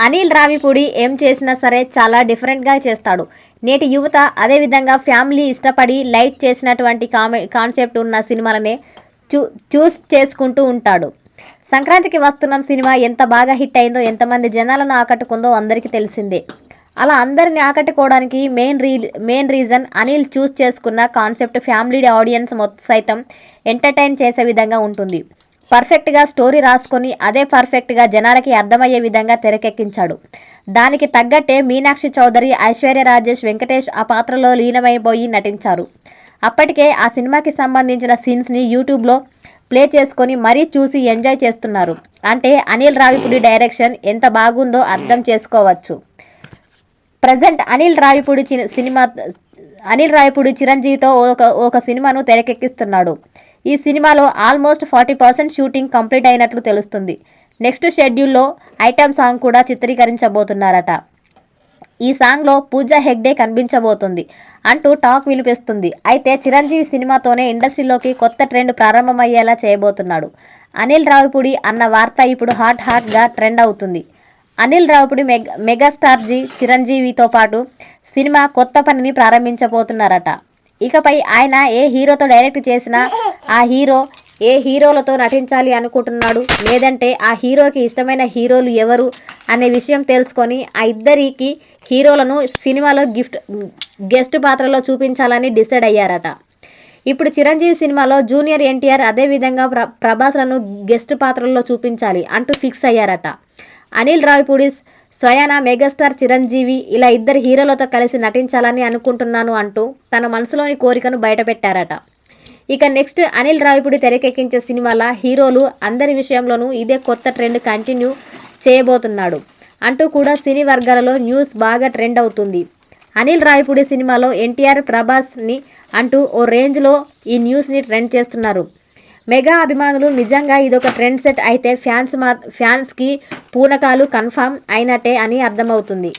అనిల్ రావిపూడి ఏం చేసినా సరే చాలా డిఫరెంట్గా చేస్తాడు. నేటి యువత అదేవిధంగా ఫ్యామిలీ ఇష్టపడి లైట్ చేసినటువంటి కాన్సెప్ట్ ఉన్న సినిమాలనే చూస్ చేసుకుంటూ ఉంటాడు. సంక్రాంతికి వస్తున్నాం సినిమా ఎంత బాగా హిట్ అయిందో, ఎంతమంది జనాలను ఆకట్టుకుందో అందరికీ తెలిసిందే. అలా అందరిని ఆకట్టుకోవడానికి మెయిన్ రీజన్ అనిల్ చూస్ చేసుకున్న కాన్సెప్ట్ ఫ్యామిలీ ఆడియన్స్ సైతం ఎంటర్టైన్ చేసే విధంగా ఉంటుంది. పర్ఫెక్ట్గా స్టోరీ రాసుకొని అదే పర్ఫెక్ట్గా జనాలకి అర్థమయ్యే విధంగా తెరకెక్కించాడు. దానికి తగ్గట్టే మీనాక్షి చౌదరి, ఐశ్వర్య రాజేష్, వెంకటేష్ ఆ పాత్రలో లీనమైపోయి నటించారు. అప్పటికే ఆ సినిమాకి సంబంధించిన సీన్స్ని యూట్యూబ్లో ప్లే చేసుకొని మరీ చూసి ఎంజాయ్ చేస్తున్నారు. అంటే అనిల్ రావిపూడి డైరెక్షన్ ఎంత బాగుందో అర్థం చేసుకోవచ్చు. ప్రజెంట్ అనిల్ రావిపూడి చిరంజీవితో ఒక సినిమాను తెరకెక్కిస్తున్నాడు. ఈ సినిమాలో ఆల్మోస్ట్ 40% షూటింగ్ కంప్లీట్ అయినట్లు తెలుస్తుంది. నెక్స్ట్ షెడ్యూల్లో ఐటమ్ సాంగ్ కూడా చిత్రీకరించబోతున్నారట. ఈ సాంగ్లో పూజా హెగ్డే కనిపించబోతుంది అంటూ టాక్ వినిపిస్తుంది. అయితే చిరంజీవి సినిమాతోనే ఇండస్ట్రీలోకి కొత్త ట్రెండ్ ప్రారంభమయ్యేలా చేయబోతున్నాడు. అనిల్ రావిపూడి అన్న వార్త ఇప్పుడు హాట్గా ట్రెండ్ అవుతుంది. అనిల్ రావిపూడి మెగాస్టార్ చిరంజీవితో పాటు సినిమా కొత్త పనిని ప్రారంభించబోతున్నారట. ఇకపై ఆయన ఏ హీరోతో డైరెక్ట్ చేసినా ఆ హీరో ఏ హీరోలతో నటించాలి అనుకుంటున్నాడు, లేదంటే ఆ హీరోకి ఇష్టమైన హీరోలు ఎవరు అనే విషయం తెలుసుకొని ఆ ఇద్దరికి హీరోలను సినిమాలో గెస్ట్ పాత్రలో చూపించాలని డిసైడ్ అయ్యారట. ఇప్పుడు చిరంజీవి సినిమాలో జూనియర్ ఎన్టీఆర్ అదేవిధంగా ప్రభాస్లను గెస్ట్ పాత్రల్లో చూపించాలి అంటూ ఫిక్స్ అయ్యారట. అనిల్ రావిపూడి స్వయాన మెగాస్టార్ చిరంజీవి ఇలా ఇద్దరు హీరోలతో కలిసి నటించాలని అనుకుంటున్నాను అంటూ తన మనసులోని కోరికను బయటపెట్టారట. ఇక నెక్స్ట్ అనిల్ రావిపూడి తెరకెక్కించే సినిమాల హీరోలు అందరి విషయంలోనూ ఇదే కొత్త ట్రెండ్ కంటిన్యూ చేయబోతున్నాడు అంటూ కూడా సినీ వర్గాలలో న్యూస్ బాగా ట్రెండ్ అవుతుంది. అనిల్ రావిపూడి సినిమాలో ఎన్టీఆర్, ప్రభాస్ని అంటూ ఓ రేంజ్లో ఈ న్యూస్ని ట్రెండ్ చేస్తున్నారు. మెగా అభిమానులు నిజంగా ఇదొక ట్రెండ్ సెట్ అయితే ఫ్యాన్స్కి పూనకాలు కన్ఫర్మ్ అయినట్టే అని అర్థమవుతుంది.